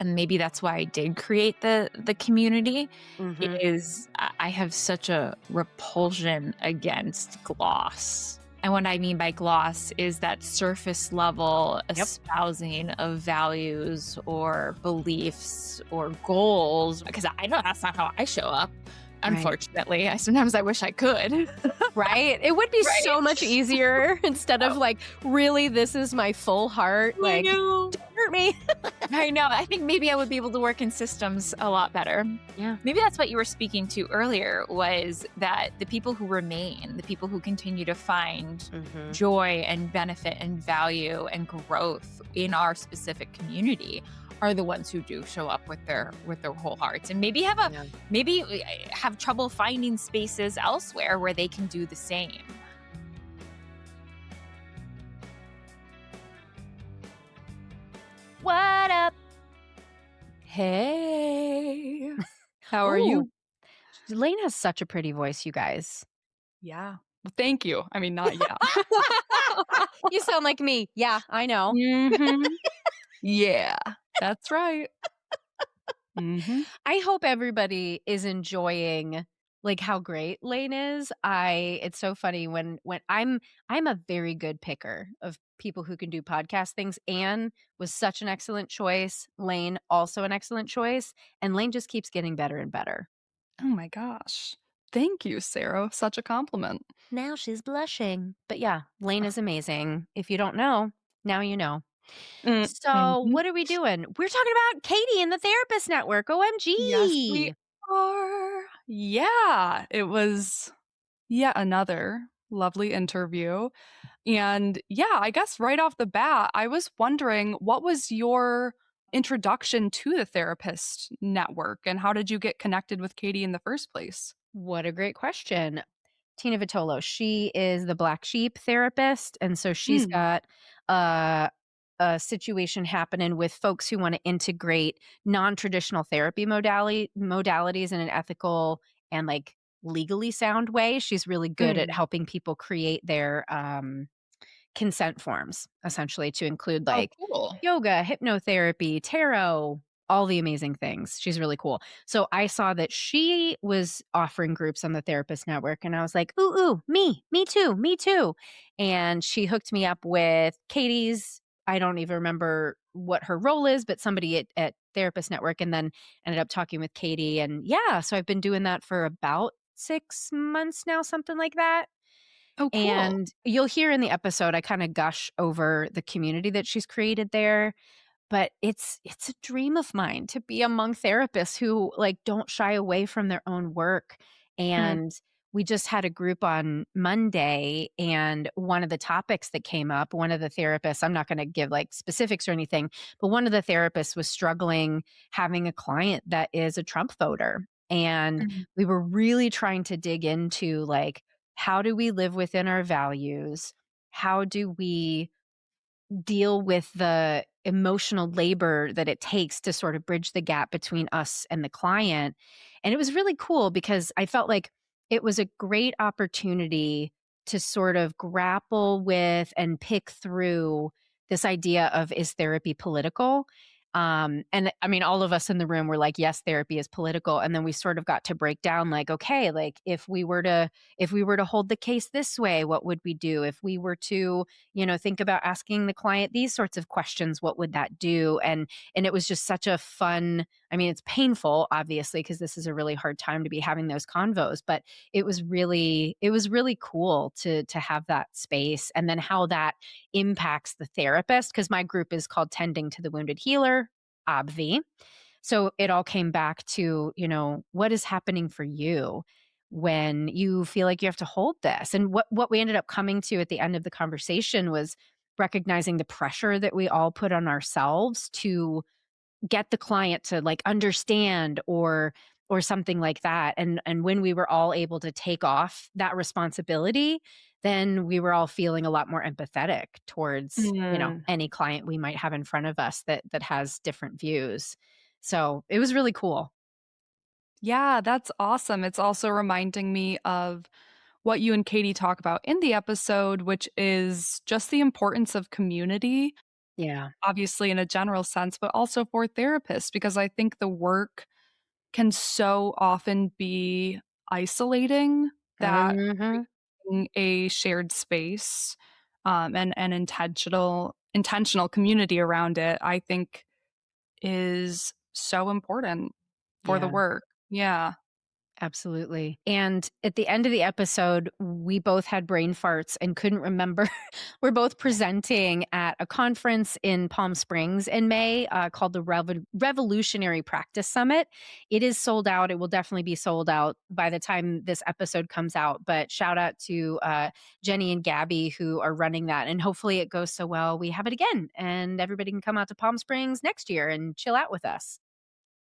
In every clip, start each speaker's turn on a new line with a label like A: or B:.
A: and maybe that's why I did create the community,
B: Mm-hmm.
A: is I have such a repulsion against gloss. And what I mean by gloss is that surface level
B: Yep.
A: espousing of values or beliefs or goals, because I know that's not how I show up.
B: Right.
A: Unfortunately, sometimes I wish I could.
B: Right? It would be
A: Right?
B: so much easier instead of
A: Oh,
B: like, really, this is my full heart.
A: I
B: Like,
A: know.
B: don't hurt me.
A: I know. I think maybe I would be able to work in systems a lot better.
B: Yeah.
A: Maybe that's what you were speaking to earlier, was that the people who remain, the people who continue to find
B: Mm-hmm.
A: joy and benefit and value and growth in our specific community are the ones who do show up with their whole hearts, and
B: Yeah.
A: maybe have trouble finding spaces elsewhere where they can do the same.
B: What up?
A: Hey, how are
B: Oh,
A: you?
B: Lane has such a pretty voice, you guys.
A: Yeah. Well, thank you. I mean, not yeah.
B: You sound like me. Yeah, I know.
A: Mhm. Yeah, that's right. Mhm.
B: I hope everybody is enjoying like how great Lane is. It's so funny when I'm a very good picker of people who can do podcast things. Anne was such an excellent choice. Lane also an excellent choice, and Lane just keeps getting better and better.
A: Oh my gosh. Thank you, Sarah. Such a compliment.
B: Now she's blushing. But yeah, Lane is amazing. If you don't know, now you know. So,
A: Mhm.
B: what are we doing? We're talking about Katie and the Therapist Network.
A: Yes, we
B: OMG.
A: are. Yeah, it was yet another lovely interview. And yeah, I guess right off the bat, I was wondering, what was your introduction to the therapist network and how did you get connected with Katie in the first place?
B: What a great question. Tina Vitolo, she is the black sheep therapist. And so she's
A: Mm.
B: got a, a situation happening with folks who want to integrate non traditional therapy modalities in an ethical and like legally sound way. She's really good at
A: Mm.
B: helping people create their consent forms, essentially, to include
A: Oh,
B: like
A: cool.
B: yoga, hypnotherapy, tarot, all the amazing things. She's really cool. So I saw that she was offering groups on the Therapist Network, and I was like, ooh, ooh, me too, me too. And she hooked me up with Katie's. I don't even remember what her role is, but somebody at Therapist Network, and then ended up talking with Katie. And yeah, so I've been doing that for about 6 months now, something like that.
A: Oh, cool.
B: And you'll hear in the episode, I kinda gush over the community that she's created there, but it's a dream of mine to be among therapists who, like, don't shy away from their own work,
A: Mm.
B: and we just had a group on Monday, and one of the topics that came up, one of the therapists, I'm not gonna give, like, specifics or anything, but one of the therapists was struggling having a client that is a Trump voter, and
A: Mm.
B: we were really trying to dig into, like, how do we live within our values? How do we deal with the emotional labor that it takes to sort of bridge the gap between us and the client? And it was really cool because I felt like it was a great opportunity to sort of grapple with and pick through this idea of, is therapy political? And I mean, all of us in the room were like, yes, therapy is political. And then we sort of got to break down like, okay, like if we were to hold the case this way, what would we do? If we were to, think about asking the client these sorts of questions, what would that do? And it was just such a fun, I mean, it's painful, obviously, because this is a really hard time to be having those convos, but it was really cool to have that space, and then how that impacts the therapist, because my group is called Tending to the Wounded Healer, obvi. So it all came back to, what is happening for you when you feel like you have to hold this? And what we ended up coming to at the end of the conversation was recognizing the pressure that we all put on ourselves to get the client to like understand, or something like that. And when we were all able to take off that responsibility, then we were all feeling a lot more empathetic towards,
A: Mm.
B: any client we might have in front of us that has different views. So it was really cool.
A: Yeah, that's awesome. It's also reminding me of what you and Katie talk about in the episode, which is just the importance of community.
B: Yeah.
A: obviously in a general sense, but also for therapists, because I think the work can so often be isolating that
B: Mhm.
A: creating a shared space, and an intentional community around it, I think is so important for the
B: Yeah.
A: work. Yeah.
B: Absolutely. And at the end of the episode, we both had brain farts and couldn't remember. We're both presenting at a conference in Palm Springs in May called the Revolutionary Practice Summit. It is sold out. It will definitely be sold out by the time this episode comes out. But shout out to Jenny and Gabby who are running that. And hopefully it goes so well. We have it again and everybody can come out to Palm Springs next year and chill out with us.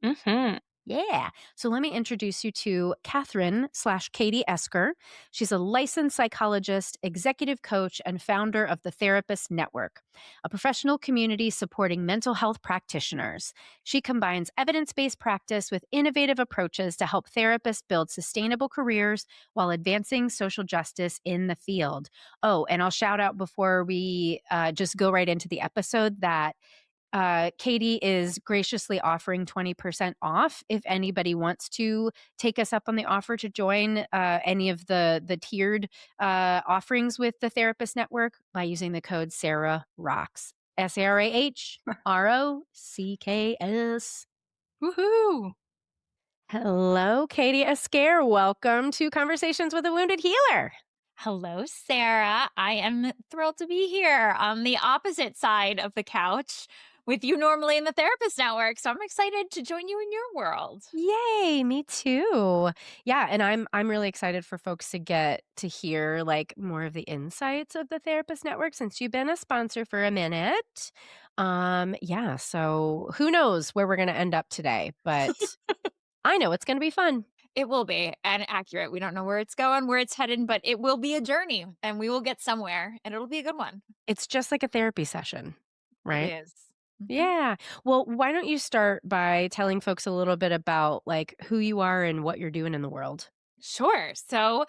A: Mhm.
B: Yeah. So let me introduce you to Kathryn/Katie Esker. She's a licensed psychologist, executive coach, and founder of the Therapist Network, a professional community supporting mental health practitioners. She combines evidence based practice with innovative approaches to help therapists build sustainable careers while advancing social justice in the field. Oh, and I'll shout out before we just go right into the episode that Katie is graciously offering 20% off if anybody wants to take us up on the offer to join any of the tiered offerings with the Therapist Network by using the code Sarah Rocks. SarahRocks.
A: Woohoo.
B: Hello, Katie Esquer. Welcome to Conversations with a Wounded Healer.
C: Hello, Sarah. I am thrilled to be here on the opposite side of the couch with you normally in the Therapist Network. So I'm excited to join you in your world.
B: Yay, me too. Yeah, and I'm really excited for folks to get to hear like more of the insights of the Therapist Network since you've been a sponsor for a minute. Yeah, so who knows where we're going to end up today, but I know it's going to be fun.
C: It will be and accurate. We don't know where it's going, where it's headed, but it will be a journey and we will get somewhere and it'll be a good one.
B: It's just like a therapy session,
C: It
B: right?
C: is. Mhm.
B: Yeah. Well, why don't you start by telling folks a little bit about like who you are and what you're doing in the world?
C: Sure. So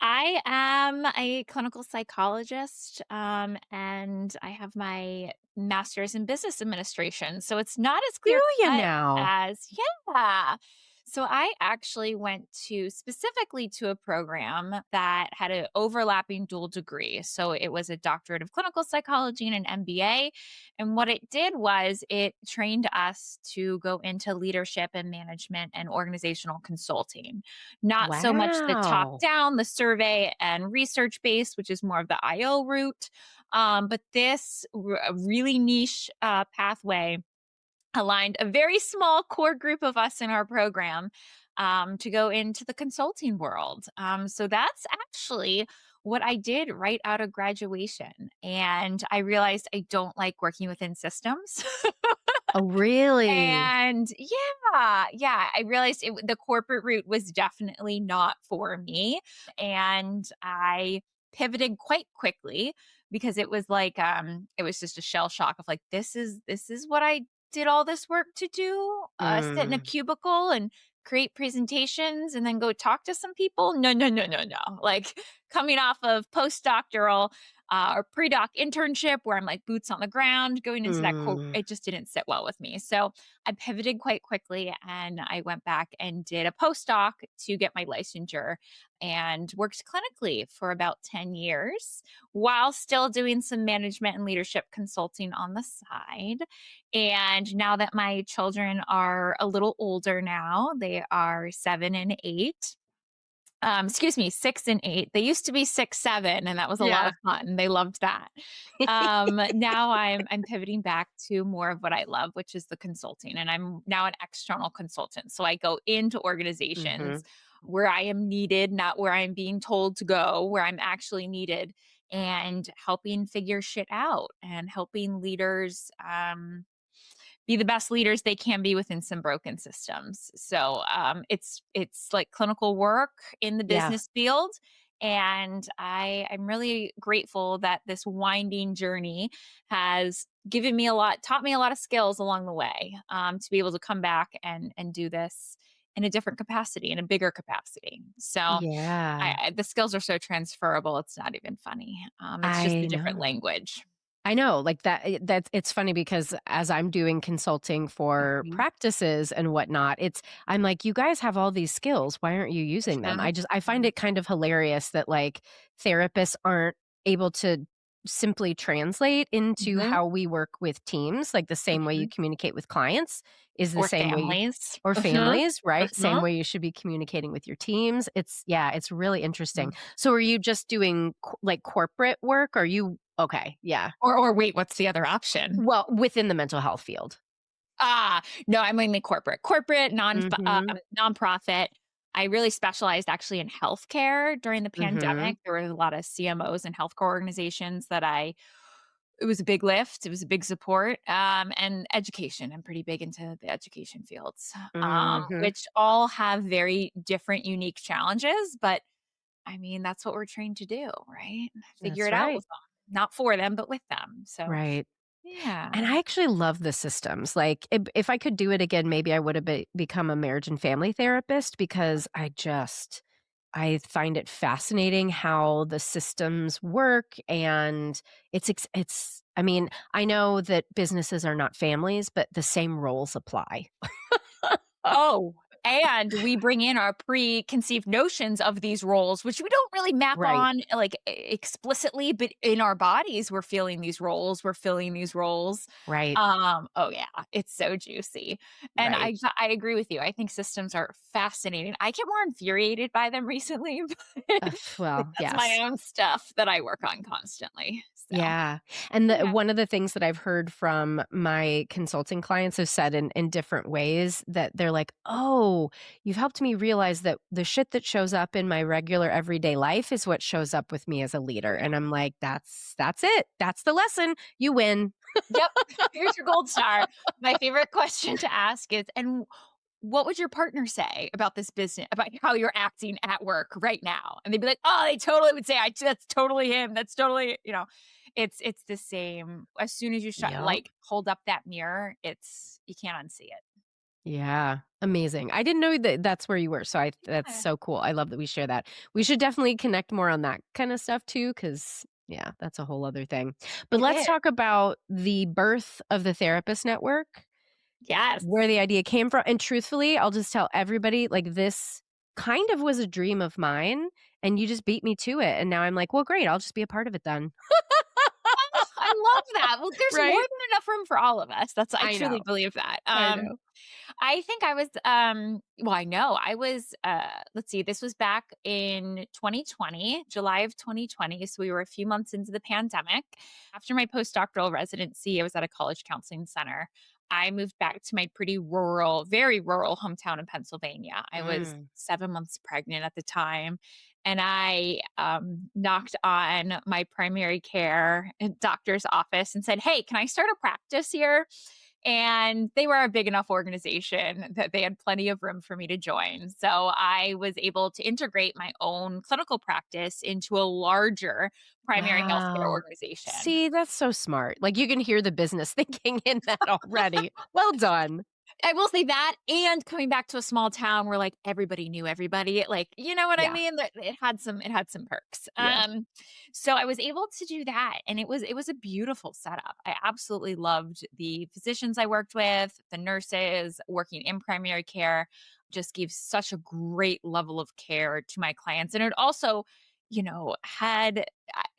C: I am a clinical psychologist, and I have my master's in business administration. So it's not as
B: Do
C: clear
B: you
C: cut
B: now?
C: as, yeah. So I actually went to specifically to a program that had an overlapping dual degree. So it was a doctorate of clinical psychology and an MBA. And what it did was it trained us to go into leadership and management and organizational consulting. Not so much the top
B: Wow.
C: down, the survey and research based, which is more of the IO route. But this really niche pathway aligned a very small core group of us in our program to go into the consulting world. So that's actually what I did right out of graduation. And I realized I don't like working within systems.
B: Oh, really?
C: And yeah, I realized the corporate route was definitely not for me. And I pivoted quite quickly because it was like it was just a shell shock of like this is what I did all this work to do, sit in a
B: Mm,
C: cubicle and create presentations and then go talk to some people. No, no, no, no, no. Like coming off of postdoctoral or pre-doc internship where I'm like boots on the ground, going into that quote,
B: mm.
C: it just didn't sit well with me. So I pivoted quite quickly and I went back and did a postdoc to get my licensure and worked clinically for about 10 years while still doing some management and leadership consulting on the side. And now that my children are a little older now, they are 7 and 8, excuse me, 6 and 8. They used to be 6, 7, and that was a lot
B: Yeah.
C: of fun. They loved that. Now I'm pivoting back to more of what I love, which is the consulting, and I'm now an external consultant. So I go into organizations
B: Mhm.
C: where I am needed, not where I'm being told to go, where I'm actually needed, and helping figure shit out and helping leaders be the best leaders they can be within some broken systems. So it's like clinical work in the
B: Yeah.
C: business field. And I'm really grateful that this winding journey has given me a lot, taught me a lot of skills along the way to be able to come back and do this in a different capacity, in a bigger capacity. So
B: Yeah.
C: the skills are so transferable. It's not even funny. It's just a
B: I
C: different
B: know.
C: language.
B: I know, like that's it's funny because as I'm doing consulting for
C: Mhm.
B: practices and whatnot, I'm like, you guys have all these skills. Why aren't you using them?
C: Mhm.
B: I find
C: Mhm.
B: it kind of hilarious that like therapists aren't able to simply translate into
C: Mhm.
B: how we work with teams, like the same way you
C: Mhm.
B: communicate with clients is the
C: Or
B: same way
C: families.
B: or
C: Mhm.
B: families, right? Same
C: Mhm.
B: way you should be communicating with your teams. It's really interesting.
C: Mhm.
B: So are you just doing like corporate work? Are you okay, yeah.
C: Or wait, what's the other option?
B: Well, within the mental health field.
C: No, I'm mainly corporate. Corporate,
B: Mhm,
C: nonprofit. I really specialized actually in healthcare during the
B: mhm.
C: pandemic. There were a lot of CMOs and healthcare organizations that I it was a big lift, it was a big support, and education. I'm pretty big into the education fields,
B: Mhm.
C: which all have very different, unique challenges, but I mean, that's what we're trained to do, right? Figure
B: That's
C: it out
B: right.
C: with them. Not for them, but with them. So,
B: Right.
C: yeah.
B: And I actually love the systems. Like, if I could do it again, maybe I would have become a marriage and family therapist because I find it fascinating how the systems work, and it's I mean, I know that businesses are not families, but the same roles apply.
C: Oh, and we bring in our preconceived notions of these roles, which we don't really map
B: Right,
C: on like explicitly, but in our bodies, we're feeling these roles, we're filling these roles.
B: right,
C: Oh yeah, it's so juicy. And
B: right.
C: I agree with you. I think systems are fascinating. I get more infuriated by them recently, but
B: Well,
C: that's my
B: yes.
C: own stuff that I work on constantly. So
B: Yeah, and
C: yeah.
B: one of the things that I've heard from my consulting clients have said in different ways that they're like, "Oh, you've helped me realize that the shit that shows up in my regular everyday life is what shows up with me as a leader." And I'm like, That's it. That's the lesson. You win."
C: Yep. Here's your gold star. My favorite question to ask is, and what would your partner say about this business, about how you're acting at work right now? And they'd be like, oh, they totally would say, that's totally him. That's totally, it's the same. As soon as you
B: Yep.
C: like hold up that mirror, you can't unsee it.
B: Yeah, amazing. I didn't know that that's where you were, so I that's
C: Yeah,
B: so cool. I love that we share that. We should definitely connect more on that kinda stuff too, because yeah, that's a whole other thing. But
C: it
B: let's
C: is.
B: talk about the birth of the Therapist Network,
C: Yes.
B: where the idea came from, and truthfully, I'll just tell everybody, like, this kind of was a dream of mine, and you just beat me to it, and now I'm like, "Well, great, I'll just be a part of it then."
C: Oh, I love that. Well, there's more
B: Right?
C: than enough room for all of us. I
B: I
C: truly
B: know,
C: believe that.
B: I know.
C: I think I was, well, I know I was, let's see, this was back in 2020, July of 2020. So we were a few months into the pandemic. After my postdoctoral residency, I was at a college counseling center. I moved back to my pretty rural, very rural hometown in Pennsylvania. I was
B: Mm.
C: 7 months pregnant at the time. And I knocked on my primary care doctor's office and said, hey, can I start a practice here? And they were a big enough organization that they had plenty of room for me to join. So I was able to integrate my own clinical practice into a larger primary healthcare
B: Wow.
C: organization.
B: See, that's so smart. Like, you can hear the business thinking in that already. Well done.
C: I will say that, and coming back to a small town where, like, everybody knew everybody, like, you know what I
B: Yeah,
C: mean? That it had some perks.
B: yeah.
C: So I was able to do that, and it was a beautiful setup. I absolutely loved the physicians I worked with, the nurses, working in primary care, just gave such a great level of care to my clients, and it also, had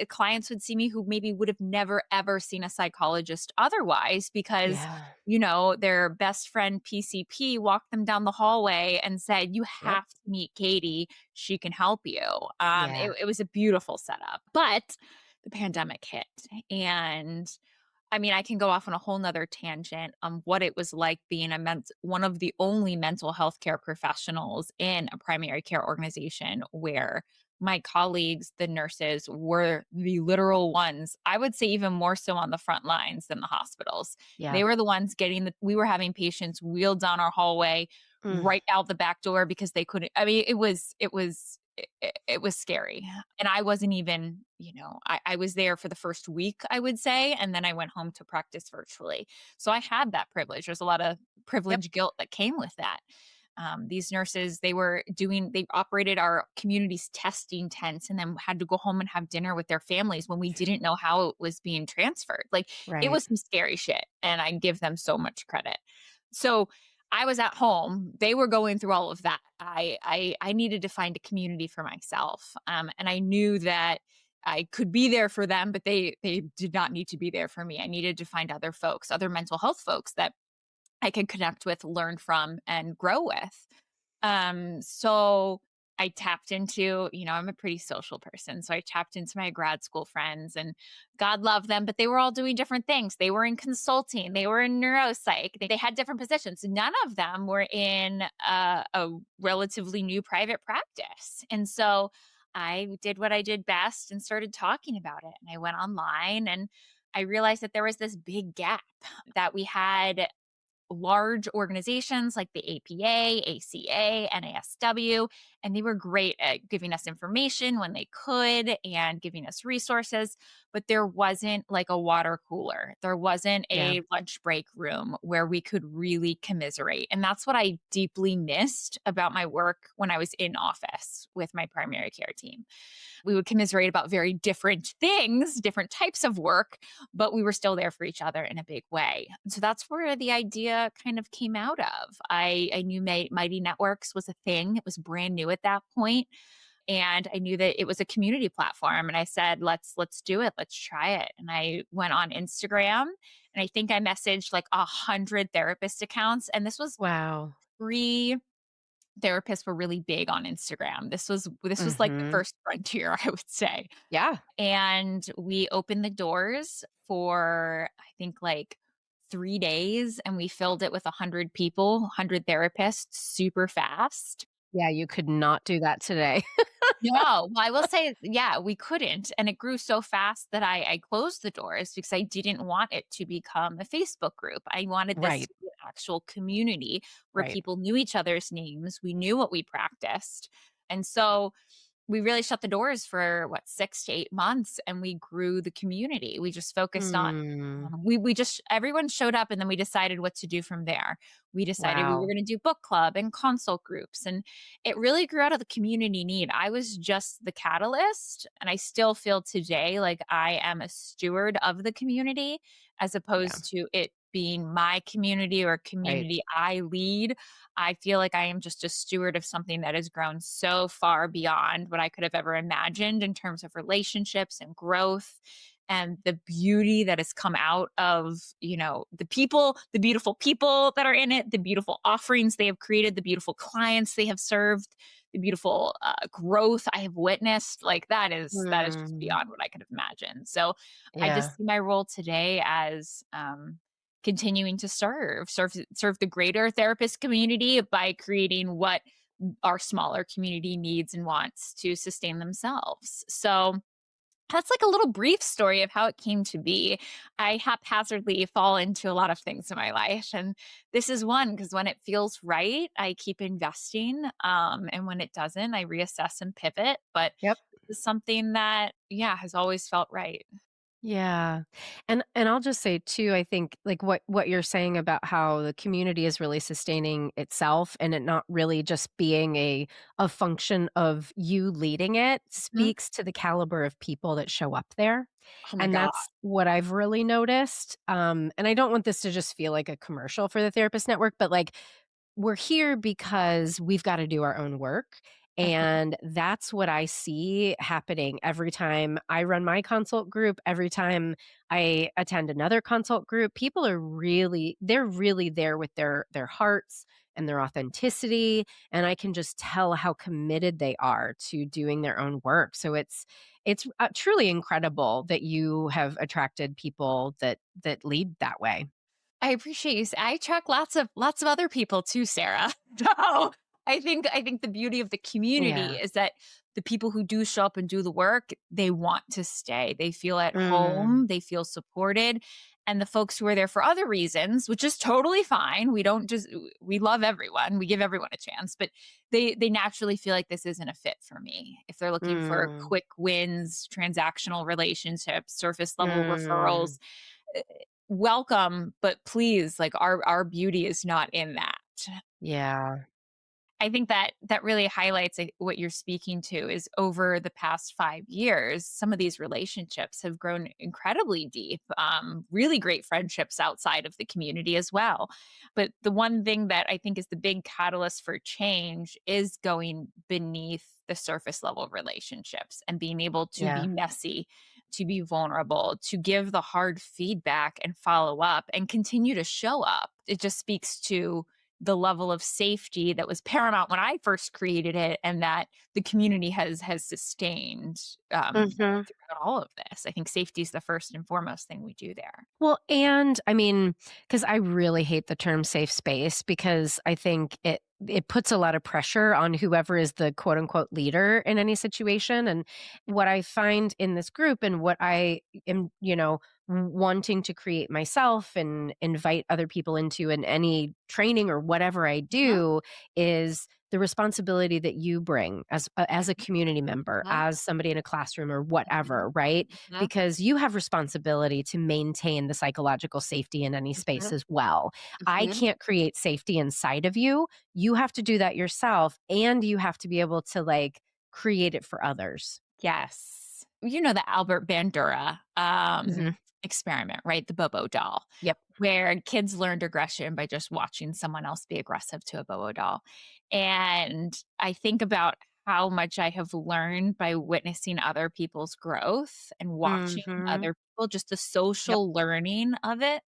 C: clients would see me who maybe would have never ever seen a psychologist otherwise because
B: Yeah.
C: their best friend PCP walked them down the hallway and said, "You
B: Yep.
C: have to meet Katie. She can help you."
B: Yeah.
C: It was a beautiful setup, but the pandemic hit. And I mean, I can go off on a whole nother tangent on what it was like being one of the only mental health care professionals in a primary care organization where my colleagues, the nurses, were the literal ones. I would say even more so on the front lines than the hospitals.
B: Yeah.
C: They were the ones we were having patients wheeled down our hallway
B: Mm.
C: right out the back door because they couldn't. I mean, it was scary. And I wasn't even, I was there for the first week, I would say, and then I went home to practice virtually. So I had that privilege. There's a lot of
B: Yep.
C: privilege guilt that came with that. These nurses, they operated our community's testing tents and then had to go home and have dinner with their families when we didn't know how it was being transferred. Like, it
B: Right.
C: was some scary shit. And I give them so much credit. So I was at home. They were going through all of that. I needed to find a community for myself. And I knew that I could be there for them, but they did not need to be there for me. I needed to find other folks, other mental health folks that I could connect with, learn from, and grow with. So I tapped into, I'm a pretty social person. So I tapped into my grad school friends, and God love them, but they were all doing different things. They were in consulting, they were in neuropsych, they had different positions. None of them were in a relatively new private practice. And so I did what I did best and started talking about it. And I went online and I realized that there was this big gap, that we had large organizations like the APA, ACA, NASW, and they were great at giving us information when they could and giving us resources. But there wasn't like a water cooler, there wasn't
B: Yeah.
C: a lunch break room where we could really commiserate. And that's what I deeply missed about my work when I was in office with my primary care team. We would commiserate about very different things, different types of work, but we were still there for each other in a big way. So that's where the idea kind of came out of. I knew Mighty Networks was a thing. It was brand new at that point, and I knew that it was a community platform. And I said, let's do it. Let's try it. And I went on Instagram, and I think I messaged like 100 therapist accounts. And this was
B: Wow.
C: pre therapists were really big on Instagram. This was like the
B: Mhm.
C: first frontier, I would say.
B: Yeah.
C: And we opened the doors for, I think, like 3 days, and we filled it with 100 people, 100 therapists super fast.
B: Yeah, you could not do that today.
C: No, well, I will say, yeah, we couldn't, and it grew so fast that I closed the doors because I didn't want it to become a Facebook group. I wanted this
B: Right.
C: to be an actual community where
B: Right.
C: people knew each other's names, we knew what we practiced, and so we really shut the doors for what, 6 to 8 months, and we grew the community. We just focused on
B: Mm.
C: we just everyone showed up, and then we decided what to do from there. We decided we were
B: Wow.
C: gonna do book club and consult groups, and it really grew out of the community need. I was just the catalyst, and I still feel today like I am a steward of the community as
B: Yeah.
C: opposed to it being my community or a
B: Right.
C: community I lead. I feel like I am just a steward of something that has grown so far beyond what I could have ever imagined in terms of relationships and growth and the beauty that has come out of, the people, the beautiful people that are in it, the beautiful offerings they have created, the beautiful clients they have served, the beautiful growth I have witnessed. Like, that is just
B: Mm.
C: beyond what I could have imagined. So I just
B: Yeah.
C: see my role today as continuing to serve the greater therapist community by creating what our smaller community needs and wants to sustain themselves. So that's like a little brief story of how it came to be. I haphazardly fall into a lot of things in my life, and this is one because when it feels right, I keep investing, and when it doesn't, I reassess and pivot. But
B: Yep.
C: this is something that, yeah, has always felt right.
B: Yeah. And I'll just say too, I think like what you're saying about how the community is really sustaining itself and it not really just being a function of you leading it
C: Mhm.
B: speaks to the caliber of people that show up there.
C: Oh my
B: And
C: god.
B: that's what I've really noticed. And I don't want this to just feel like a commercial for the therapist network, but like we're here because we've gotta do our own work,
C: Mhm.
B: and that's what I see happening every time I run my consult group, every time I attend another consult group. People are they're really there with their hearts and their authenticity, and I can just tell how committed they are to doing their own work. So it's truly incredible that you have attracted people that lead that way.
C: I appreciate you. I track lots of other people too, Sarah. So I think the beauty of the community
B: Yeah.
C: is that the people who do show up and do the work, they want to stay. They feel at
B: Mm.
C: home, they feel supported. And the folks who are there for other reasons, which is totally fine. We don't just we love everyone. We give everyone a chance, but they naturally feel like this isn't a fit for me. If they're looking for
B: Mm.
C: quick wins, transactional relationships, surface level
B: Mm.
C: referrals, eh, welcome, but please, like, our beauty is not in that.
B: Yeah.
C: I think that that really highlights what you're speaking to is over the past 5 years, some of these relationships have grown incredibly deep, really great friendships outside of the community as well. But the one thing that I think is the big catalyst for change is going beneath the surface level relationships and being able to be
B: Yeah.
C: messy, to be vulnerable, to give the hard feedback and follow up and continue to show up. It just speaks to the level of safety that was paramount when I first created it and that the community has sustained
B: Mhm.
C: throughout all of this. I think safety is the first and foremost thing we do there.
B: Well, and I mean, because I really hate the term safe space because I think it puts a lot of pressure on whoever is the quote unquote leader in any situation. And what I find in this group and what I am, wanting to create myself and invite other people into in any training or whatever I
C: Mhm,
B: do is the responsibility that you bring as a community member,
C: mhm,
B: as somebody in a classroom or
C: mhm,
B: whatever, right?
C: mhm,
B: Because you have responsibility to maintain the psychological safety in any space
C: mhm,
B: as well. I
C: mhm.
B: can't create safety inside of you. You have to do that yourself and you have to be able to like create it for others.
C: Yes. You know the Albert Bandura,
B: Mhm.
C: experiment, right? The Bobo doll,
B: Yep.
C: where kids learned aggression by just watching someone else be aggressive to a Bobo doll. And I think about how much I have learned by witnessing other people's growth and watching
B: Mhm.
C: other people, just the
B: Yep.
C: social learning of it,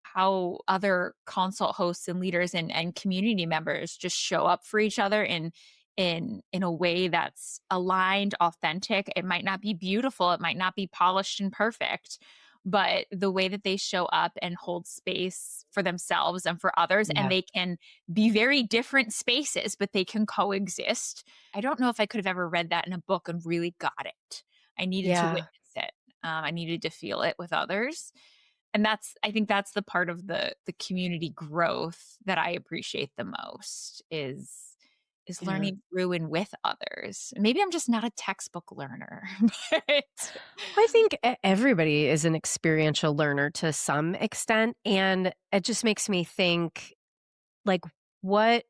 C: how other consult hosts and leaders and community members just show up for each other in a way that's aligned, authentic. It might not be beautiful, it might not be polished and perfect, but the way that they show up and hold space for themselves and for others, and
B: Yeah.
C: they can be very different spaces, but they can coexist. I don't know if I could have ever read that in a book and really got it. I needed to
B: Yeah.
C: witness it. I needed to feel it with others. And that's I think that's the part of the community growth that I appreciate the most is
B: Yeah.
C: learning through and with others. Maybe I'm just not a textbook learner, but
B: I think everybody is an experiential learner to some extent. And it just makes me think like, what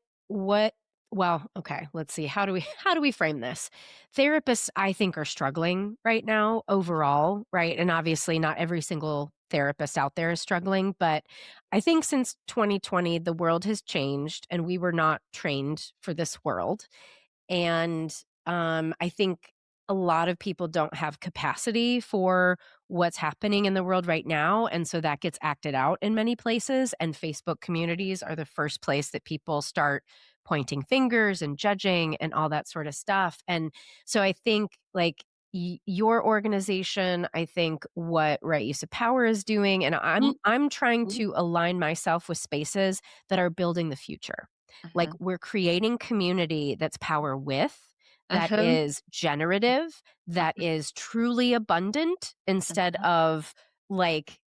B: well, okay, let's see. How do we how do we frame this? Therapists, I think, are struggling right now overall, right? And obviously not every single therapist out there is struggling, but I think since 2020, the world has changed and we were not trained for this world. And I think a lot of people don't have capacity for what's happening in the world right now. And so that gets acted out in many places. And Facebook communities are the first place that people start pointing fingers and judging and all that sort of stuff. And so I think like your organization, I think what Right Use of Power is doing, and
C: Mhm,
B: I'm trying
C: mhm,
B: to align myself with spaces that are building the future. Like,
C: mhm,
B: we're creating community that's power with, that
C: mhm,
B: is generative, that is truly abundant instead
C: mhm,
B: of, like,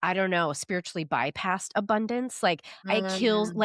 B: I don't know, spiritually bypassed abundance. Like,
C: mhm,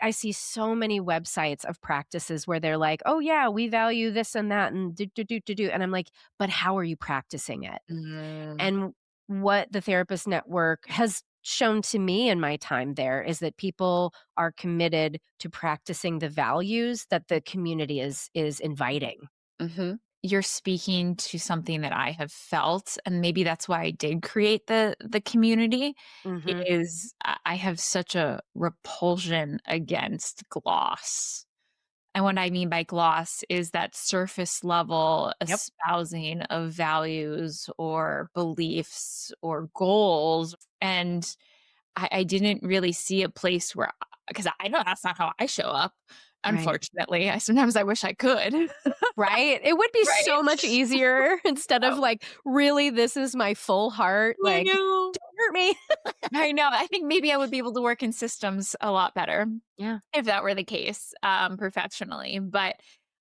B: I see so many websites of practices where they're like, "Oh, yeah, we value this and that and do," and I'm like, "But how are you practicing it?"
C: mhm,
B: And what the Therapist Network has shown to me in my time there is that people are committed to practicing the values that the community is inviting.
C: mhm. You're speaking to something that I have felt, and maybe that's why I did create the community,
B: Mhm.
C: is I have such a repulsion against gloss. And what I mean by gloss is that surface level
B: Yep.
C: espousing of values or beliefs or goals. And I didn't really see a place where, because I know that's not how I show up.
B: Right.
C: Unfortunately, I wish I could.
B: Right? It would be
C: Right?
B: so much easier instead of
C: Oh,
B: like, "Really, this is my full heart,
C: I
B: like,
C: know.
B: don't hurt me."
C: I know. I think maybe I would be able to work in systems a lot better
B: Yeah.
C: if that were the case, professionally. But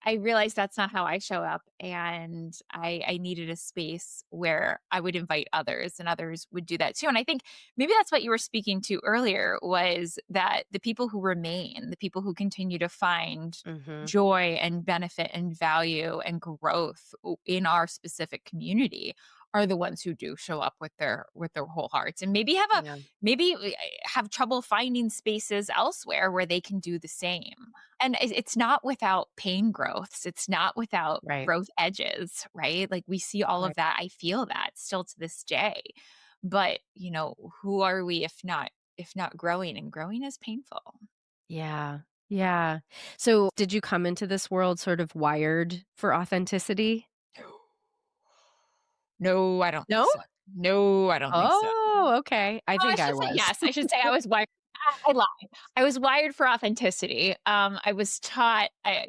C: I realized that's not how I show up. And I needed a space where I would invite others and others would do that too. And I think maybe that's what you were speaking to earlier was that the people who remain, the people who continue to find
B: Mhm.
C: joy and benefit and value and growth in our specific community are the ones who do show up with their whole hearts and maybe have trouble finding spaces elsewhere where they can do the same. And it's not without pain growths. It's not without
B: Right.
C: growth edges, right? Like we see all of
B: Right.
C: that. I feel that still to this day. But, who are we if not growing, and growing is painful.
B: Yeah. Yeah. So, did you come into this world sort of wired for authenticity?
C: No, I don't think
B: No?
C: so. No, I don't think so.
B: Oh, okay. I
C: Oh, I
B: think I
C: should say
B: was.
C: yes. I should say I was wired. I lied. I was wired for authenticity. I was taught, I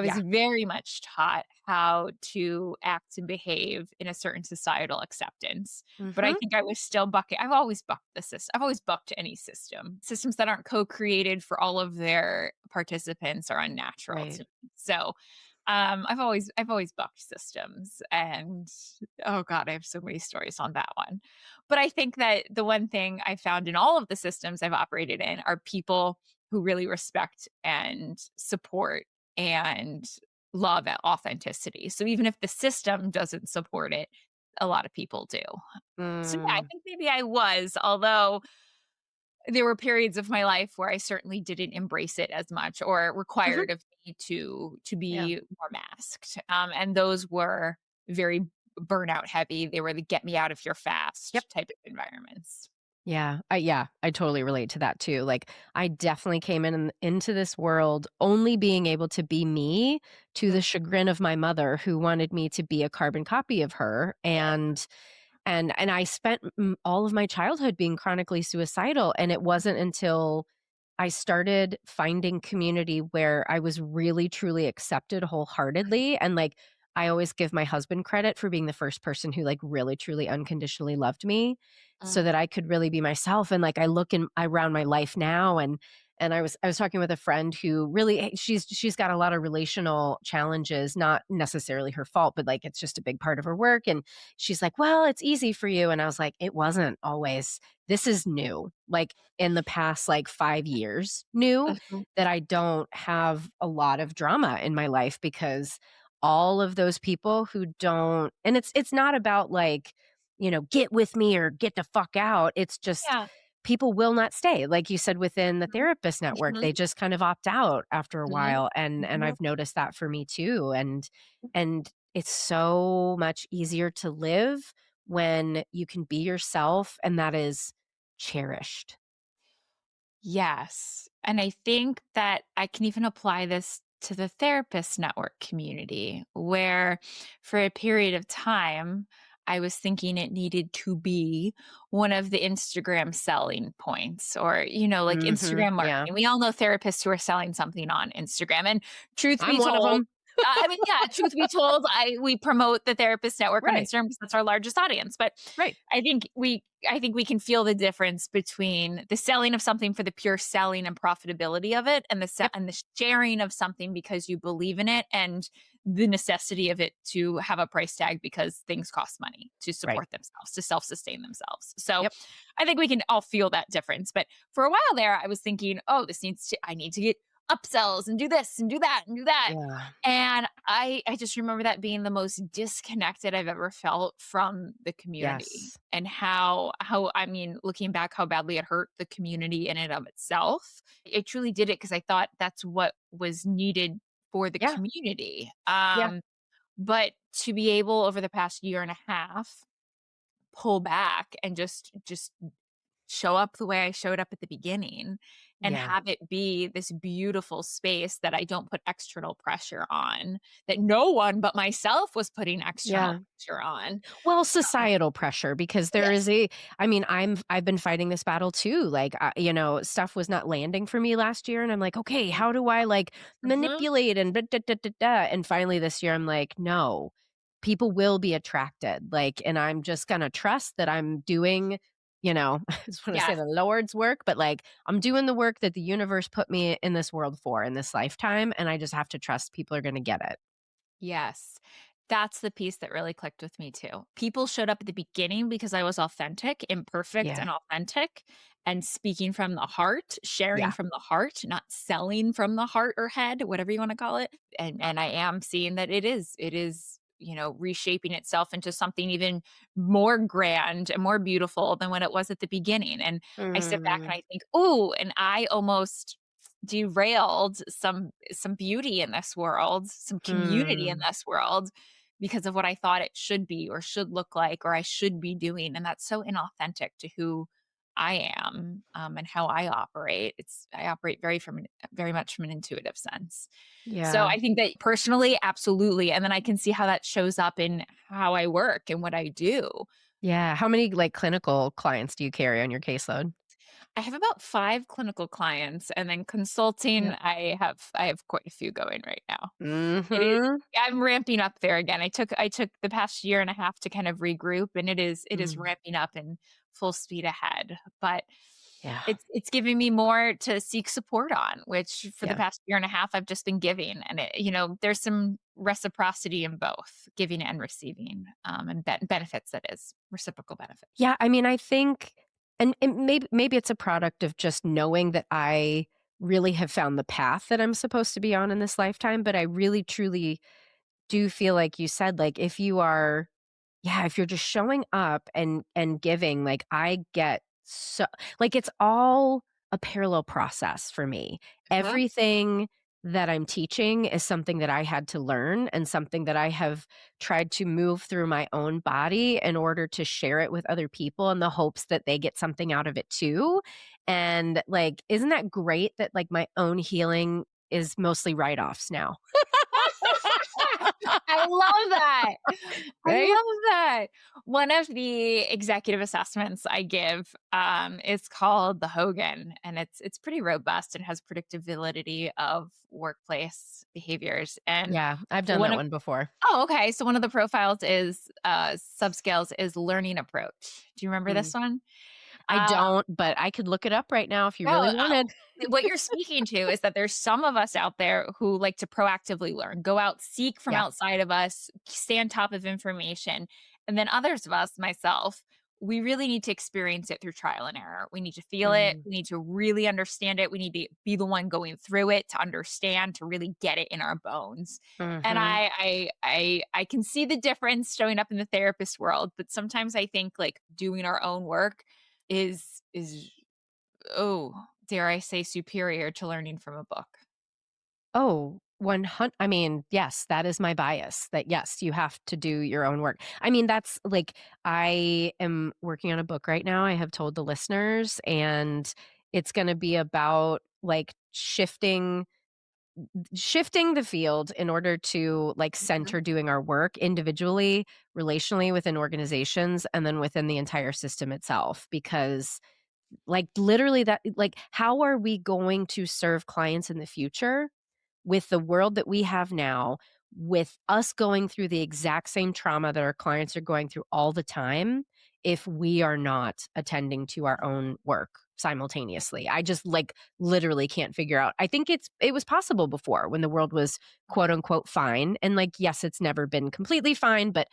C: was
B: Yeah.
C: very much taught how to act and behave in a certain societal acceptance. But I
B: Mhm.
C: think I was still bucking. I've always bucked the system. I've always bucked any system. Systems that aren't co-created for all of their participants are unnatural to
B: Right.
C: me. So I've always bucked systems, and oh god, I have so many stories on that one. But I think that the one thing I found in all of the systems I've operated in are people who really respect and support and love authenticity. So even if the system doesn't support it, a lot of people do. So yeah, I
B: Mm.
C: think maybe I was, although there were periods of my life where I certainly didn't embrace it as much or
B: Mhm.
C: required of me to
B: Yeah.
C: be more masked. And those were very burnout heavy. They were the get me out of here
B: Yep.
C: fast type of environments.
B: Yeah, I totally relate to that too. Like, I definitely came into this world only being able to be me to the
C: Mm,
B: chagrin of my mother who wanted me to be a carbon copy of her,
C: yeah.
B: and I spent all of my childhood being chronically suicidal, and it wasn't until I started finding community where I was really truly accepted wholeheartedly, and, like, I always give my husband credit for being the first person who, like, really truly unconditionally loved me so
C: Mm,
B: that I could really be myself, and, like, I look in around my life now, and I was talking with a friend who really she's got a lot of relational challenges, not necessarily her fault, but, like, it's just a big part of her work, and she's like, "Well, it's easy for you," and I was like, "It wasn't always. This is new." Like, in the past, like, 5 years new
C: mhm.
B: that I don't have a lot of drama in my life because all of those people who don't and it's not about, like, "Get with me or get the fuck out." It's just
C: Yeah.
B: people will not stay. Like you said within the therapist network, they
C: Mhm,
B: just kind of opt out after a
C: mhm,
B: while, and
C: mhm.
B: I've noticed that for me too, and it's so much easier to live when you can be yourself, and that is cherished.
C: Yes. And I think that I can even apply this to the therapist network community, where for a period of time, I was thinking it needed to be one of the Instagram selling points or, like
B: Mhm,
C: Instagram
B: yeah.
C: marketing. We all know therapists who are selling something on Instagram. And truth
B: I'm
C: be
B: one of
C: told,
B: them.
C: I mean, yeah, truth be told, we promote the therapist network on
B: Right,
C: Instagram because that's our largest audience. But
B: right.
C: I think we can feel the difference between the selling of something for the pure selling and profitability of it, and
B: Yep,
C: the sharing of something because you believe in it, and the necessity of it to have a price tag because things cost money to
B: right.
C: support themselves, to self-sustain themselves. So
B: Yep.
C: I think we can all feel that difference. But for a while there, I was thinking, oh, I need to get upsells and do this and do that and do that.
B: Yeah.
C: And I just remember that being the most disconnected I've ever felt from the community,
B: Yes.
C: and how I mean, looking back, how badly it hurt the community in and of itself. It truly did it because I thought that's what was needed for the
B: Yeah,
C: community.
B: yeah,
C: But to be able over the past year and a half pull back and just show up the way I showed up at the beginning, and
B: yeah,
C: have it be this beautiful space that I don't put external pressure on, that no one but myself was putting external
B: yeah.
C: pressure on.
B: Well, societal pressure because there is
C: Yes.
B: I mean, I've been fighting this battle too. Like, stuff was not landing for me last year and I'm like, "Okay, how do I like
C: Mhm.
B: manipulate and da, da, da, da, da," and finally this year I'm like, "No. People will be attracted." Like, and I'm just going to trust that I'm doing, I just want to say
C: Yes.
B: the Lord's work, but like I'm doing the work that the universe put me in this world for in this lifetime and I just have to trust people are going to get it.
C: Yes. That's the piece that really clicked with me too. People showed up at the beginning because I was authentic, imperfect
B: Yeah.
C: and authentic, and speaking from the heart, sharing
B: Yeah.
C: from the heart, not selling from the heart or head, whatever you want to call it. And I am seeing that it is, reshaping itself into something even more grand and more beautiful than what it was at the beginning. And I sit back and
B: Mm,
C: I think, "Oh," and I almost derailed some beauty in this world, some community in
B: Mm,
C: this world because of what I thought it should be or should look like or I should be doing, and that's so inauthentic to who I am, and how I operate. I operate very much from an intuitive sense. So
B: yeah.
C: I think that personally, absolutely, and then I can see how that shows up in how I work and what I do.
B: Yeah. How many, like, clinical clients do you carry on your caseload?
C: I have about 5 clinical clients, and then consulting,
B: Yep.
C: I have quite a few going right now. It is
B: Mhm.
C: I'm ramping up there again. I took the past year and a half to kind of regroup, and it is
B: Mm,
C: ramping up in full speed ahead, but
B: yeah.
C: it's giving me more to seek support on, which for the
B: Yeah.
C: past year and a half I've just been giving, and there's some reciprocity in both giving and receiving, and benefits, that is, reciprocal benefits.
B: Yeah, I mean, I think and maybe it's a product of just knowing that I really have found the path that I'm supposed to be on in this lifetime, but I really truly do feel like you said, like, if you are yeah, if you're just showing up and giving, like, I get so like, it's all a parallel process for me.
C: Uh-huh.
B: Everything that I'm teaching is something that I had to learn and something that I have tried to move through my own body in order to share it with other people in the hopes that they get something out of it too. And, like, isn't that great that, like, my own healing is mostly write-offs now?
C: I love that. I
B: Right?
C: love that. One of the executive assessments I give, is called the Hogan, and it's pretty robust and has predictability of workplace behaviors. And
B: Yeah, I've done
C: one
B: that
C: of
B: one before.
C: oh, okay. So one of the profiles is subscales is learning approach. Do you remember
B: Mm.
C: this one?
B: I
C: Uh,
B: don't, but I could look it up right now if you
C: no,
B: really wanted.
C: what you're speaking to is that there's some of us out there who like to proactively learn, go out, seek from
B: Yeah.
C: outside of us, stay on top of information. And then others of us, myself, we really need to experience it through trial and error. We need to feel it.
B: Mm.
C: We need to really understand it. We need to be the one going through it to understand, to really get it in our bones. And
B: Mhm.
C: I can see the difference showing up in the therapist world, but sometimes I think like doing our own work is oh, dare I say superior to learning from a book.
B: Oh, 100 I mean, yes, that is my bias, that yes, you have to do your own work. I mean, that's like I am working on a book right now, I have told the listeners, and it's gonna be about, like, shifting the field in order to, like,
C: Mhm.
B: center doing our work individually, relationally within organizations, and then within the entire system itself, because like, literally that like, how are we going to serve clients in the future with the world that we have now, with us going through the exact same trauma that our clients are going through all the time, if we are not attending to our own work simultaneously? I just, like, literally can't figure out I think it was possible before when the world was, quote, unquote, "fine," and, like, yes, it's never been completely fine, but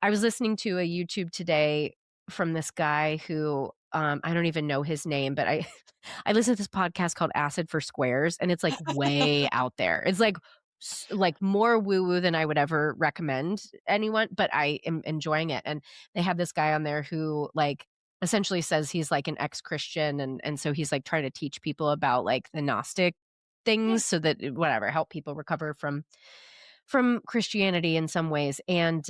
B: I was listening to a YouTube today from this guy who, I don't even know his name, but I I listen to this podcast called Acid for Squares, and it's, like, way out there. It's, like, like, more woo-woo than I would ever recommend anyone, but I am enjoying it, and they have this guy on there who, like, essentially says he's, like, an ex-Christian, and so he's, like, trying to teach people about, like, the Gnostic
C: Yeah.
B: things so that whatever, help people recover from Christianity in some ways, and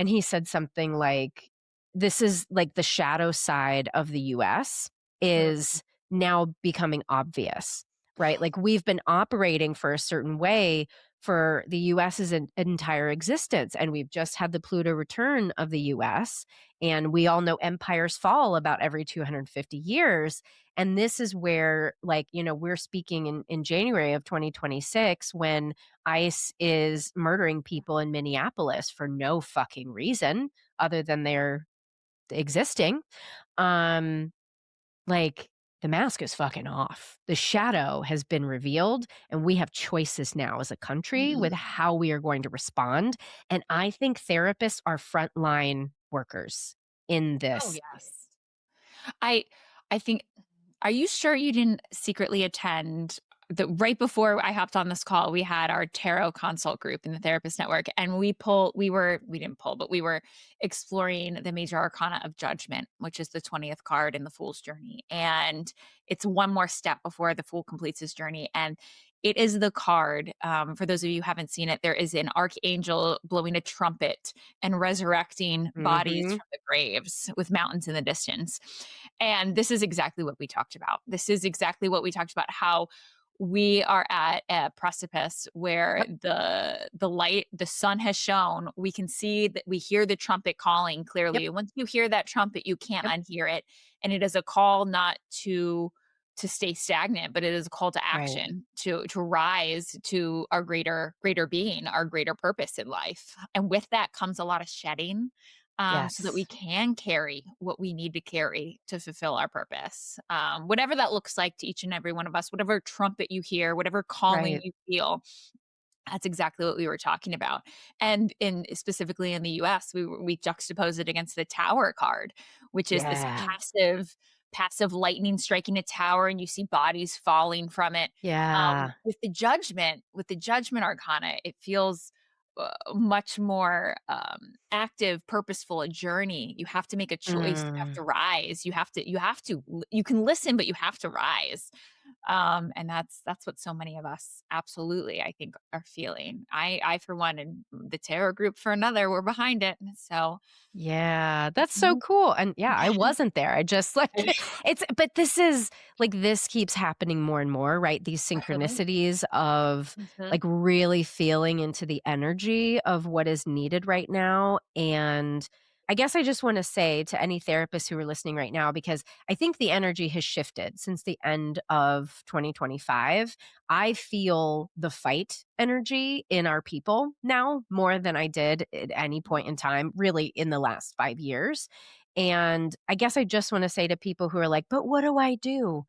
B: he said something like, "This is like the shadow side of the US
C: Mm.
B: is now becoming obvious," right? Like, we've been operating for a certain way for the US's entire existence, and we've just had the Pluto return of the US, and we all know empires fall about every 250 years, and this is where, like, we're speaking in January of 2026 when ICE is murdering people in Minneapolis for no fucking reason other than they're existing. Um, like, the mask is fucking off. The shadow has been revealed, and we have choices now as a country with
C: Mm.
B: how we are going to respond. And I think therapists are frontline workers in
C: Oh,
B: this.
C: yes. I I think are you sure you didn't secretly attend right before I hopped on this call, we had our tarot consult group in the Therapist Network, and we didn't pull, but we were exploring the major arcana of judgment, which is the 20th card in the Fool's Journey. And it's one more step before the Fool completes his journey. And it is the card. For those of you who haven't seen it, there is an archangel blowing a trumpet and resurrecting bodies
B: Mhm.
C: from the graves with mountains in the distance. And this is exactly what we talked about. This is exactly what we talked about, how we are at a precipice where
B: Yep,
C: the light, the sun has shone. We can see that, we hear the trumpet calling
B: yep,
C: clearly. Once you hear that trumpet, you can't
B: yep.
C: unhear it. And it is a call not to stay stagnant, but it is a call to
B: Right.
C: action, to rise to our greater being, our greater purpose in life. And with that comes a lot of shedding, so that we
B: Yes.
C: can carry what we need to carry to fulfill our purpose. Whatever that looks like to each and every one of us, whatever trumpet you hear, whatever calling
B: Right.
C: you feel, that's exactly what we were talking about. And in specifically in the US, we juxtapose it against the tower card, which is this
B: Yeah.
C: passive lightning striking a tower and you see bodies falling from it.
B: Yeah.
C: With the judgment arcana, it feels much more active, purposeful, a journey. You have to make a choice. You have
B: Mm.
C: to rise. You can listen, but you have to rise. And that's what so many of us absolutely, I think, are feeling. I for one, and the tarot group for another, we're behind it. So
B: Yeah, that's so
C: mhm.
B: cool, and yeah, I wasn't there, I just, like it's but this is like, this keeps happening more and more, right? These
C: Absolutely.
B: synchronicities of,
C: Mhm.
B: like, really feeling into the energy of what is needed right now, and I guess I just wanna say to any therapists who are listening right now, because I think the energy has shifted since the end of 2025. I feel the fight energy in our people now more than I did at any point in time, really in the last 5 years. And I guess I just want to say to people who are like, but what do I do?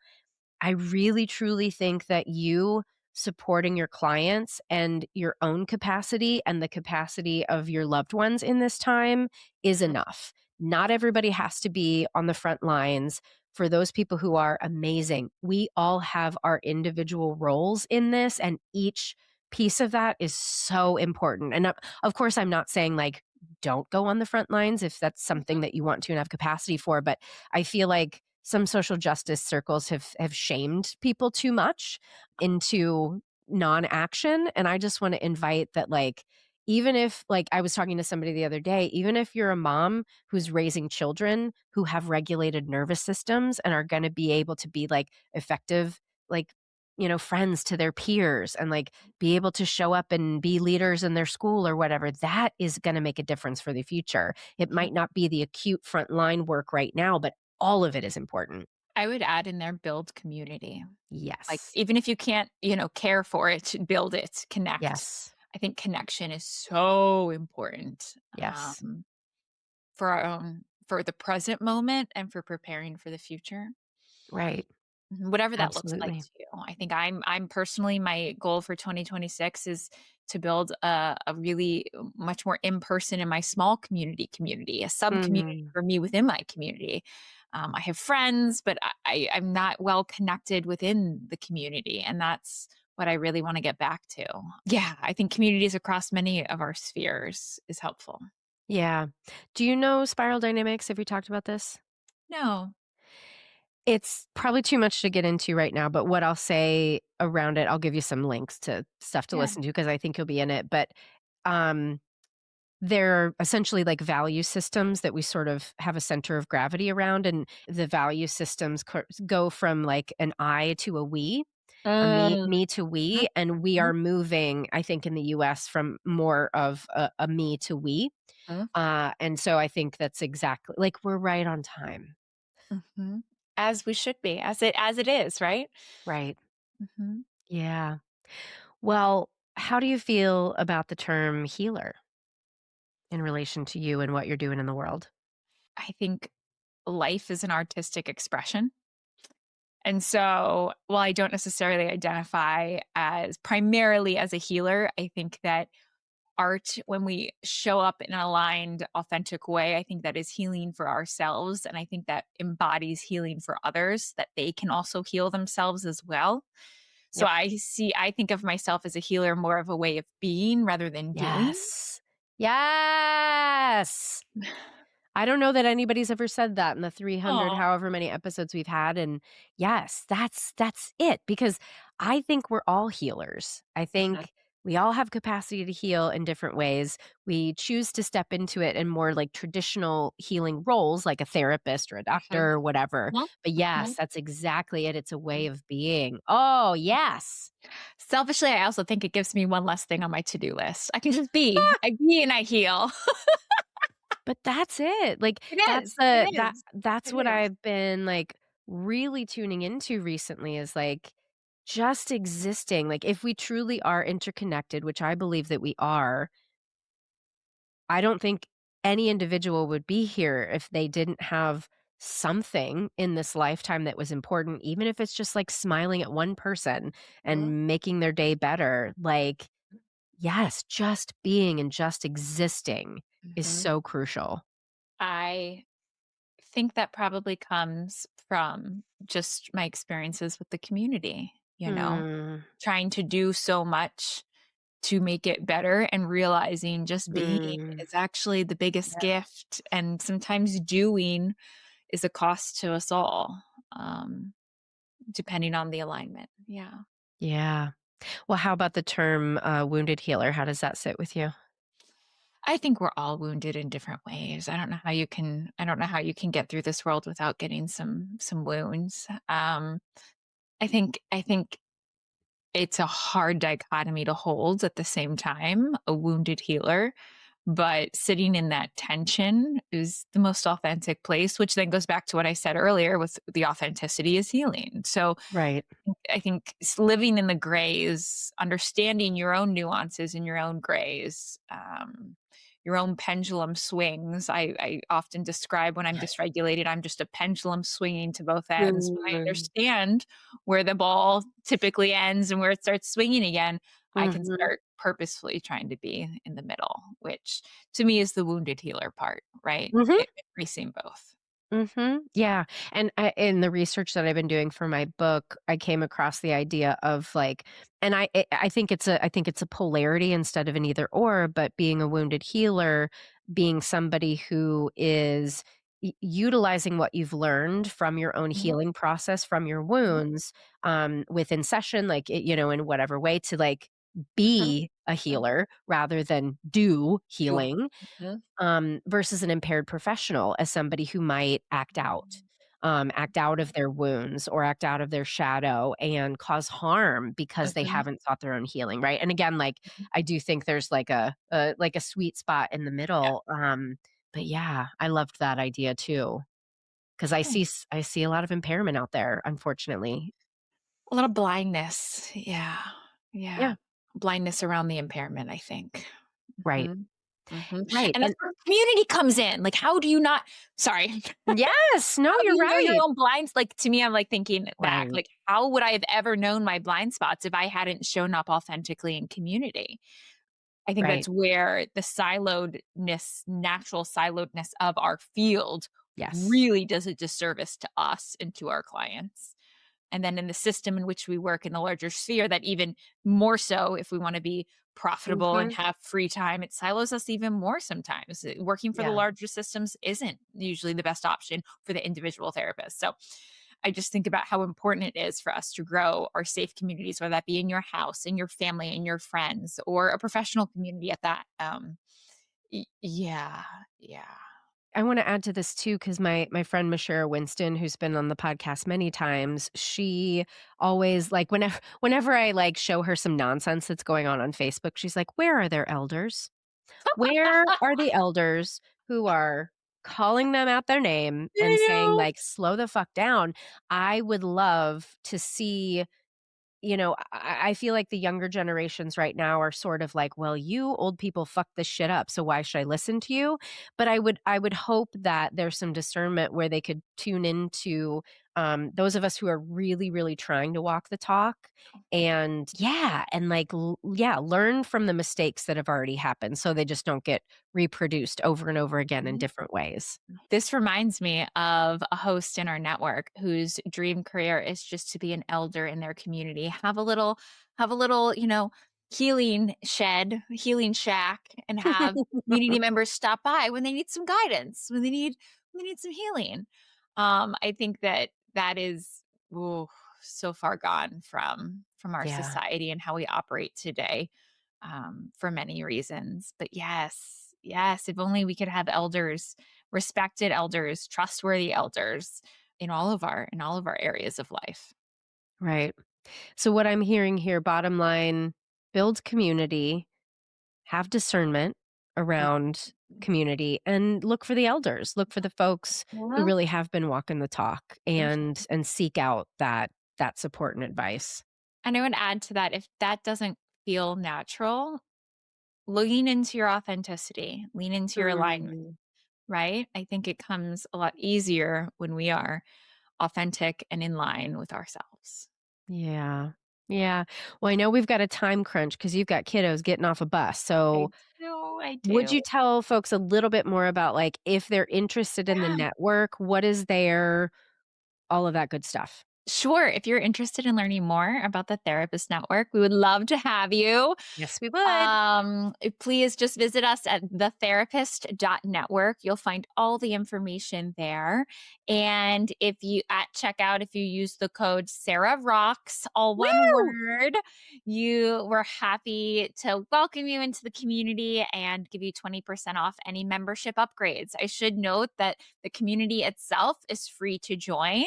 B: I really truly think that you supporting your clients and your own capacity and the capacity of your loved ones in this time is enough. Not everybody has to be on the front lines. For those people who are amazing, we all have our individual roles in this, and each piece of that is so important. And of course, I'm not saying like, don't go on the front lines if that's something
C: Mhm.
B: that you want to and have capacity for, but I feel like some social justice circles have shamed people too much into non-action, and I just want to invite that, like, even if, like, I was talking to somebody the other day, even if you're a mom who's raising children who have regulated nervous systems and are going to be able to be like effective, like, friends to their peers and like be able to show up and be leaders in their school or whatever, that is going to make a difference for the future. It
C: Mhm.
B: might not be the acute frontline work right now, but all of it is important.
C: I would add in there, build community. Like,
B: Yes.
C: even if you can't, care for it, build it, connect.
B: Yes.
C: I think connection is so important,
B: Yes.
C: for our own, for the present moment and for preparing for the future.
B: Right.
C: Whatever that looks like
B: Absolutely.
C: to you. I think I'm personally, my goal for 2026 is to build a really much more in person in my small community, a sub community
B: Mm.
C: for me within my community. I have friends, but I'm not well connected within the community, and that's what I really want to get back to. Yeah, I think communities across many of our spheres is helpful.
B: Yeah. Do you know spiral dynamics? Have we talked about this?
C: No.
B: It's probably too much to get into right now, but what I'll say around it, I'll give you some links to stuff to
C: Yeah.
B: listen to because I think you'll be in it. But um, they're essentially like value systems that we sort of have a center of gravity around. And the value systems go from like an I to a we, a
C: Mm.
B: me to we. And we
C: Mhm.
B: are moving, I think, in the US from more of a me to we. And so I think that's exactly like we're right on time.
C: Mhm. As we should be, as it is, right?
B: Right.
C: Mhm.
B: Yeah. Well, how do you feel about the term healer in relation to you and what you're doing in the world?
C: I think life is an artistic expression. And so, while I don't necessarily identify as primarily as a healer, I think that art, when we show up in an aligned, authentic way, I think that is healing for ourselves. And I think that embodies healing for others, that they can also heal themselves as well. So
B: Yep.
C: I think of myself as a healer more of a way of being rather than doing.
B: Yes. Yes. I don't know that anybody's ever said that in the 300
C: Oh,
B: however many episodes we've had, and yes, that's it, because I think we're all healers. I
C: mhm,
B: think we all have capacity to heal in different ways. We choose to step into it in more, like, traditional healing roles, like a therapist or a
C: mhm,
B: doctor or whatever,
C: mhm,
B: but
C: mhm.
B: yes, that's exactly it, it's a way of being. Oh, yes.
C: Selfishly, I also think it gives me one less thing on my to-do list. I can just be. I be and I heal.
B: But that's it. Like,
C: It
B: that's
C: is.
B: the
C: It is.
B: that's
C: It
B: what
C: is.
B: I've been, like, really tuning into recently is, like, just existing. Like, if we truly are interconnected, which I believe that we are, I don't think any individual would be here if they didn't have something in this lifetime that was important, even if it's just, like, smiling at one person
C: Mhm,
B: and making their day better. Like, yes, just being and just existing is
C: mhm.
B: so crucial.
C: I think that probably comes from just my experiences with the community,
B: Mm.
C: trying to do so much to make it better and realizing just being
B: Mm.
C: is actually the biggest
B: Yeah.
C: gift. And sometimes doing is a cost to us all, um, depending on the alignment. Yeah.
B: Yeah. Well, how about the term, wounded healer? How does that sit with you?
C: I think we're all wounded in different ways. I don't know how you can get through this world without getting some wounds. I think it's a hard dichotomy to hold at the same time, a wounded healer, but sitting in that tension is the most authentic place, which then goes back to what I said earlier with the authenticity is healing. So
B: Right.
C: I think living in the grays, understanding your own nuances and your own grays, your own pendulum swings. I often describe when I'm dysregulated, I'm just a pendulum swinging to both ends. When I
B: Mm.
C: understand where the ball typically ends and where it starts swinging again, I can
B: Mhm.
C: start purposefully trying to be in the middle, which to me is the wounded healer part, right?
B: Mhm.
C: Embracing both.
B: Mhm. Yeah, and in the research that I've been doing for my book, I came across the idea of, like, and I think it's a polarity instead of an either or, but being a wounded healer, being somebody who is utilizing what you've learned from your own
C: Mhm,
B: healing process from your
C: mhm,
B: wounds, within session, like, in whatever way to, like,
C: mhm,
B: be a
C: mhm.
B: healer rather than do
C: Do.
B: healing,
C: Mhm.
B: versus an impaired professional as somebody who might act out of their wounds or act out of their shadow and cause harm because they
C: Mhm.
B: haven't sought their own healing, right? And again, like, I do think there's like a sweet spot in the
C: Yeah.
B: middle. But yeah, I loved that idea too because I see a lot of impairment out there, unfortunately.
C: A little blindness. Yeah.
B: Yeah,
C: Yeah. Blindness around the impairment, I think.
B: right,
C: Mhm. Mhm.
B: right,
C: And that's
B: and
C: where community comes in. Like, how do you not sorry.
B: yes, no,
C: How do
B: you're
C: you know your
B: right,
C: own blinds? Like, to me, I'm, like, thinking back,
B: right,
C: like, how would I have ever known my blind spots if I hadn't shown up authentically in community? I think
B: right,
C: that's where the natural siloedness of our field
B: yes,
C: really does a disservice to us and to our clients. And then in the system in which we work in the larger sphere, that even more so, if we want to be profitable and
B: hmm,
C: have free time, it silos us even more sometimes. Working for the
B: yeah,
C: larger systems isn't usually the best option for the individual therapist. So I just think about how important it is for us to grow our safe communities, whether that be in your house, in your family, in your friends, or a professional community at that. Yeah, yeah.
B: I wanna add to this too, because my friend Mashara Winston, who's been on the podcast many times, she always, like, whenever I, like, show her some nonsense that's going on Facebook, she's like, "Where are their elders? Where are the elders who are calling them out their name and
C: I
B: saying,
C: know.
B: like, 'Slow the fuck down?'" I would love to see, I feel like the younger generations right now are sort of like, "Well, you old people fucked this shit up, so why should I listen to you?" But I would hope that there's some discernment where they could tune into, those of us who are really, really trying to walk the talk and yeah, and like, yeah, learn from the mistakes that have already happened so they just don't get reproduced over and over again in
C: Mhm.
B: different ways.
C: This reminds me of a host in our network whose dream career is just to be an elder in their community. Have a little, healing shed, healing shack, and have community members stop by when they need some guidance, when they need some healing. I think that is, ooh, so far gone from our
B: Yeah,
C: society and how we operate today, for many reasons. But yes, yes, if only we could have elders, respected elders, trustworthy elders in all of our areas of life.
B: right. So what I'm hearing here, bottom line, build community, have discernment
C: Yeah.
B: around community, and look for the elders, look for the folks who
C: Well,
B: really have been walking the talk and seek out that support and advice.
C: and I would add to that, if that doesn't feel natural, lean into your authenticity, lean into your alignment,
B: Mm.
C: right? I think it comes a lot easier when we are authentic and in line with ourselves.
B: Yeah. Yeah. Well, I know we've got a time crunch because you've got kiddos getting off a bus.
C: I
B: So,
C: do, I
B: would
C: do.
B: you tell folks a little bit more about like if they're interested in the
C: Yeah.
B: network, what is there, all of that good stuff?
C: Sure. If you're interested in learning more about the Therapist Network, we would love to have you.
B: Yes, we would.
C: Please just visit us at thetherapist.network. You'll find all the information there. And if you at checkout, if you use the code Sarah Rocks, all one
B: Woo!
C: word, we're happy to welcome you into the community and give you 20% off any membership upgrades. I should note that the community itself is free to join,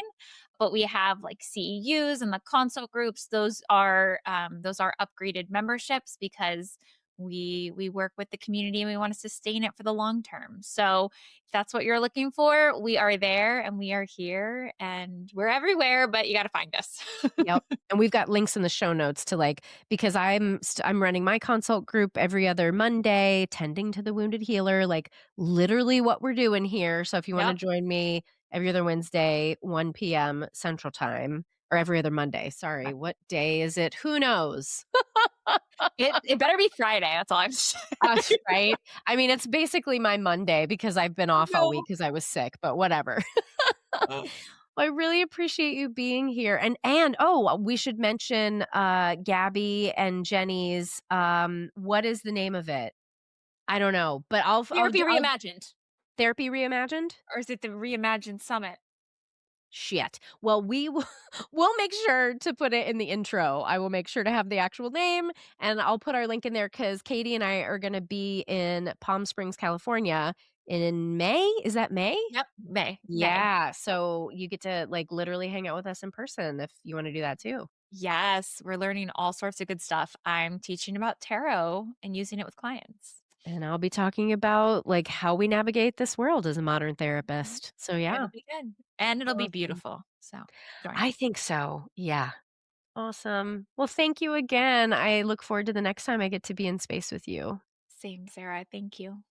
C: but we have like CEUs and the consult groups. Those are upgraded memberships because we work with the community and we want to sustain it for the long term. So if that's what you're looking for, we are there and we are here and we're everywhere, but you got to find us.
B: Yep, and we've got links in the show notes to, like because I'm running my consult group every other Monday, tending to the wounded healer, like, literally what we're doing here, so if you wanna
C: Yep.
B: join me every other Wednesday, 1 p.m. Central Time or every other Monday, sorry, what day is it? Who knows?
C: It better be Friday. That's all I'm saying.
B: Right? I mean, it's basically my Monday because I've been off all week
C: No.
B: because I was sick, but whatever. Well, I really appreciate you being here. And we should mention Gabby and Jenny's what is the name of it? I don't know, but
C: Therapy Reimagined.
B: Therapy Reimagined?
C: Or is it the Reimagined Summit?
B: Shit. Well, we will we'll make sure to put it in the intro. I will make sure to have the actual name and I'll put our link in there cuz Katie and I are going to be in Palm Springs, California in May. Is that May?
C: Yep. May.
B: Yeah, so you get to, like, literally hang out with us in person if you wanna do that too.
C: Yes, we're learning all sorts of good stuff. I'm teaching about tarot and using it with clients.
B: And I'll be talking about, like, how we navigate this world as a modern
C: Mhm.
B: therapist. So, yeah.
C: It'll be good, and it'll be
B: Awesome.
C: beautiful, so join
B: I
C: us.
B: think so. Yeah. Awesome. Well, thank you again. I look forward to the next time I get to be in space with you.
C: Same, Sarah, thank you.